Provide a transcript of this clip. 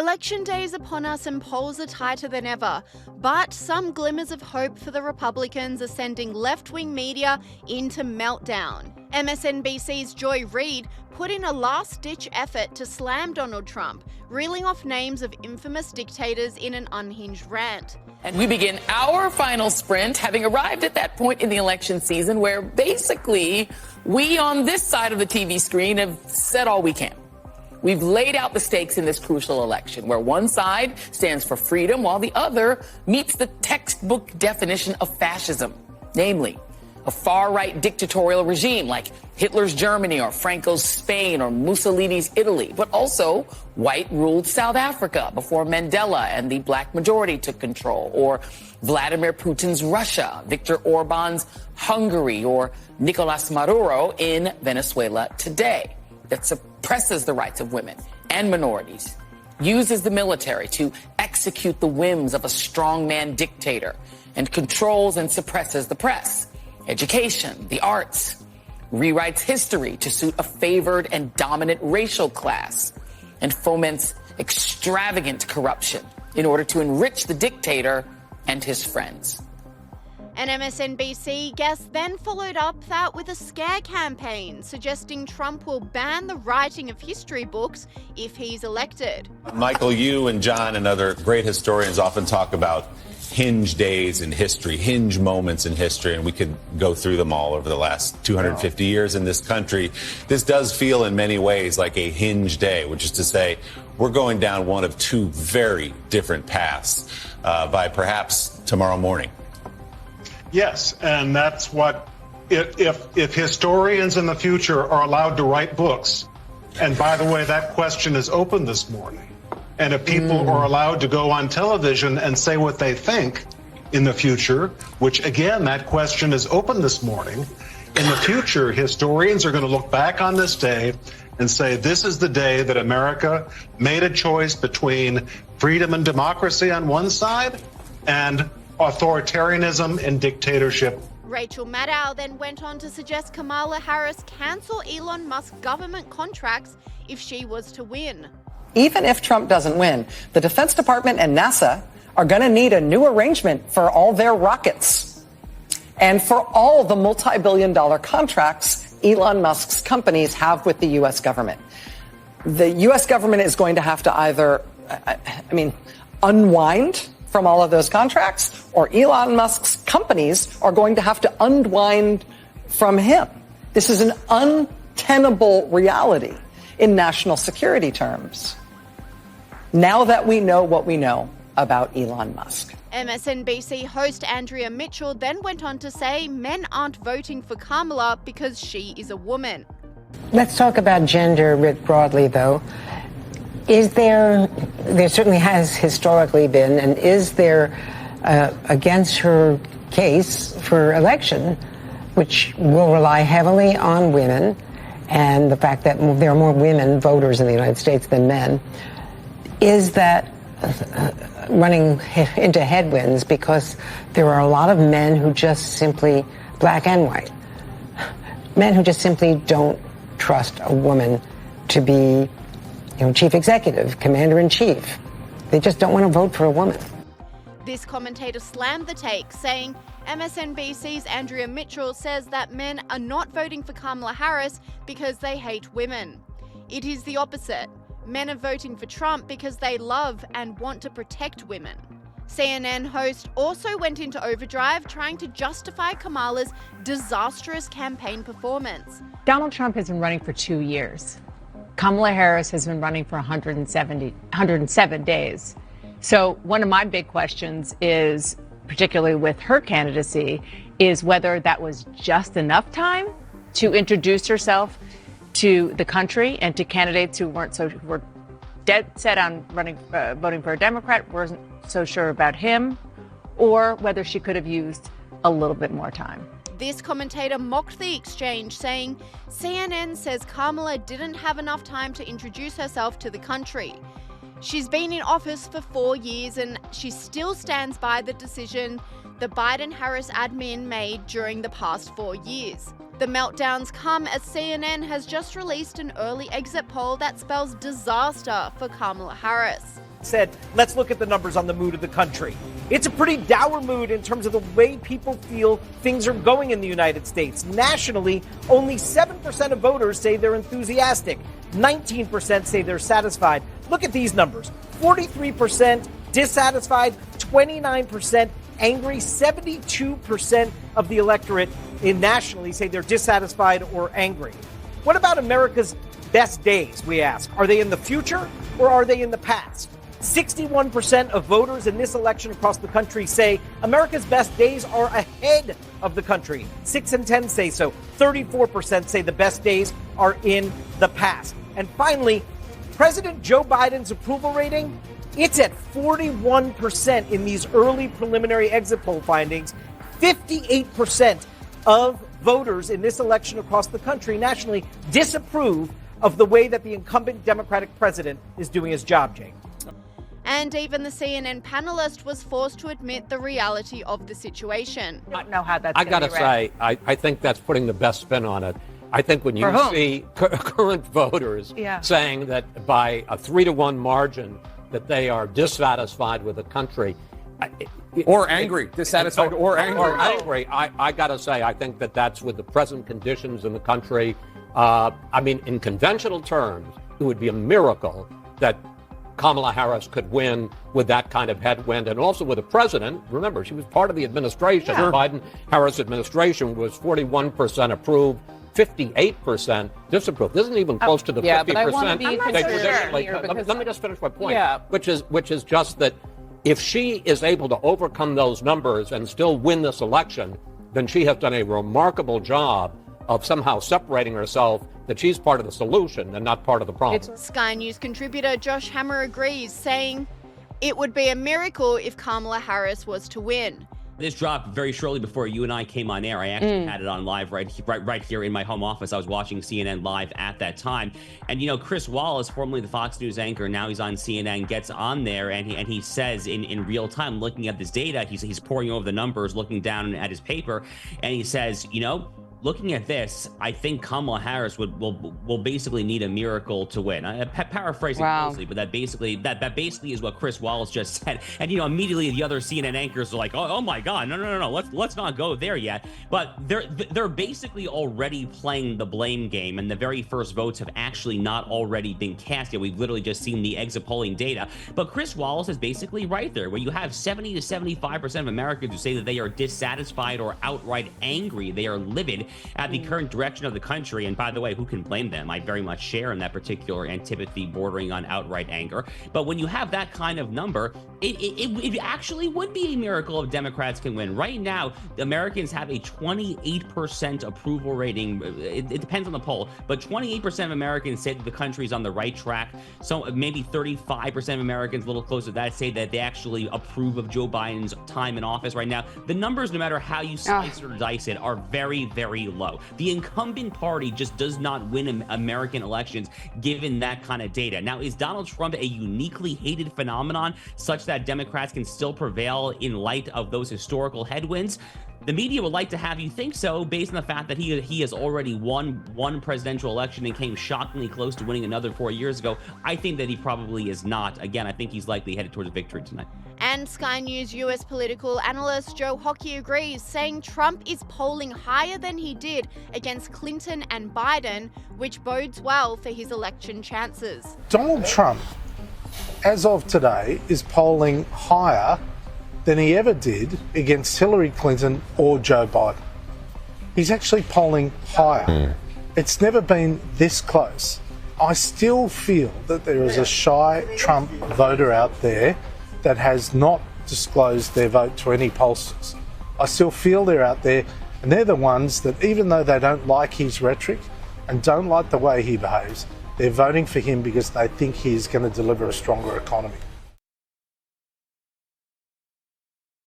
Election day is upon us and polls are tighter than ever, but some glimmers of hope for the Republicans are sending left-wing media into meltdown. MSNBC's Joy Reid put in a last-ditch effort to slam Donald Trump, reeling off names of infamous dictators in an unhinged rant. And we begin our final sprint, having arrived at that point in the election season where basically we on this side of the TV screen have said all we can. We've laid out the stakes in this crucial election, where one side stands for freedom while the other meets the textbook definition of fascism, namely a far-right dictatorial regime like Hitler's Germany or Franco's Spain or Mussolini's Italy, but also white-ruled South Africa before Mandela and the black majority took control, or Vladimir Putin's Russia, Viktor Orban's Hungary, or Nicolas Maduro in Venezuela today, that suppresses the rights of women and minorities, uses the military to execute the whims of a strongman dictator, and controls and suppresses the press, education, the arts, rewrites history to suit a favored and dominant racial class, and foments extravagant corruption in order to enrich the dictator and his friends. An MSNBC guest then followed up that with a scare campaign, suggesting Trump will ban the writing of history books if he's elected. Michael, you and John and other great historians often talk about hinge days in history, hinge moments in history, and we could go through them all over the last 250 years in this country. This does feel in many ways like a hinge day, which is to say we're going down one of two very different paths by perhaps tomorrow morning. Yes, and that's what, if historians in the future are allowed to write books, and by the way, that question is open this morning, and if people are allowed to go on television and say what they think in the future, which again, that question is open this morning, in the future, historians are going to look back on this day and say, this is the day that America made a choice between freedom and democracy on one side and authoritarianism and dictatorship. Rachel Maddow then went on to suggest Kamala Harris cancel Elon Musk's government contracts if she was to win. Even if Trump doesn't win, the Defense Department and NASA are going to need a new arrangement for all their rockets and for all the multi-billion-dollar contracts Elon Musk's companies have with the U.S. government. The U.S. government is going to have to either, unwind from all of those contracts, or Elon Musk's companies are going to have to unwind from him. This is an untenable reality in national security terms, now that we know what we know about Elon Musk. MSNBC host Andrea Mitchell then went on to say men aren't voting for Kamala because she is a woman. Let's talk about gender writ broadly, though. Is there certainly has historically been, and is there against her case for election, which will rely heavily on women and the fact that there are more women voters in the United States than men, is that running into headwinds because there are a lot of men who just simply, black and white, men who just simply don't trust a woman to be chief executive, commander-in-chief. They just don't want to vote for a woman. This commentator slammed the take, saying MSNBC's Andrea Mitchell says that men are not voting for Kamala Harris because they hate women. It is the opposite. Men are voting for Trump because they love and want to protect women. CNN host also went into overdrive trying to justify Kamala's disastrous campaign performance. Donald Trump has been running for 2 years. Kamala Harris has been running for 107 days. So one of my big questions is, particularly with her candidacy, is whether that was just enough time to introduce herself to the country and to candidates who were dead set on voting for a Democrat, weren't so sure about him, or whether she could have used a little bit more time. This commentator mocked the exchange, saying CNN says Kamala didn't have enough time to introduce herself to the country. She's been in office for 4 years and she still stands by the decision the Biden-Harris admin made during the past 4 years. The meltdowns come as CNN has just released an early exit poll that spells disaster for Kamala Harris. said, let's look at the numbers on the mood of the country. It's a pretty dour mood in terms of the way people feel things are going in the United States. Nationally, only 7% of voters say they're enthusiastic. 19% say they're satisfied. Look at these numbers. 43% dissatisfied, 29% angry, 72% of the electorate nationally say they're dissatisfied or angry. What about America's best days, we ask? Are they in the future or are they in the past? 61% of voters in this election across the country say America's best days are ahead of the country. 6 in 10 say so. 34% say the best days are in the past. And finally, President Joe Biden's approval rating, it's at 41% in these early preliminary exit poll findings. 58% of voters in this election across the country nationally disapprove of the way that the incumbent Democratic president is doing his job, Jane. And even the CNN panelist was forced to admit the reality of the situation. I don't know how that's I got to say, I think that's putting the best spin on it. I think when you see current voters saying that by a 3-to-1 margin that they are dissatisfied with the country. Or angry, dissatisfied or angry. Or angry. I got to say, I think that that's with the present conditions in the country. I mean, in conventional terms, it would be a miracle that Kamala Harris could win with that kind of headwind, and also with a president. Remember, she was part of the administration. The Biden-Harris administration was 41% approved, 58% disapproved. This isn't even close to the 50%. But I want to be let me just finish my point, which is just that if she is able to overcome those numbers and still win this election, then she has done a remarkable job of somehow separating herself that she's part of the solution and not part of the problem. Sky News contributor Josh Hammer agrees, saying it would be a miracle if Kamala Harris was to win. This dropped very shortly before you and I came on air. I actually had it on live right here in my home office. I was watching CNN live at that time. And, you know, Chris Wallace, formerly the Fox News anchor, now he's on CNN, gets on there and he says in real time, looking at this data, he's poring over the numbers, looking down at his paper, and he says, you know, looking at this, I think Kamala Harris will basically need a miracle to win. Paraphrasing closely, but that basically is what Chris Wallace just said. And, you know, immediately the other CNN anchors are like, oh my God, no, let's not go there yet. But they're basically already playing the blame game, and the very first votes have actually not already been cast yet. We've literally just seen the exit polling data. But Chris Wallace is basically right there, where you have 70 to 75% of Americans who say that they are dissatisfied or outright angry. They are livid at the current direction of the country. And by the way, who can blame them? I very much share in that particular antipathy bordering on outright anger. But when you have that kind of number, it actually would be a miracle if Democrats can win. Right now, Americans have a 28% approval rating. It depends on the poll, but 28% of Americans say that the country is on the right track. So maybe 35% of Americans, a little closer to that, say that they actually approve of Joe Biden's time in office right now. The numbers, no matter how you slice or dice it, are very, very low. The incumbent party just does not win American elections given that kind of data. Now, is Donald Trump a uniquely hated phenomenon such that Democrats can still prevail in light of those historical headwinds? The media would like to have you think so, based on the fact that he has already won one presidential election and came shockingly close to winning another 4 years ago. I think that he probably is not. Again, I think he's likely headed towards a victory tonight. And Sky News US political analyst Joe Hockey agrees, saying Trump is polling higher than he did against Clinton and Biden, which bodes well for his election chances. Donald Trump, as of today, is polling higher than he ever did against Hillary Clinton or Joe Biden. He's actually polling higher. It's never been this close. I still feel that there is a shy Trump voter out there that has not disclosed their vote to any pollsters. I still feel they're out there, and they're the ones that, even though they don't like his rhetoric and don't like the way he behaves, they're voting for him because they think he's going to deliver a stronger economy.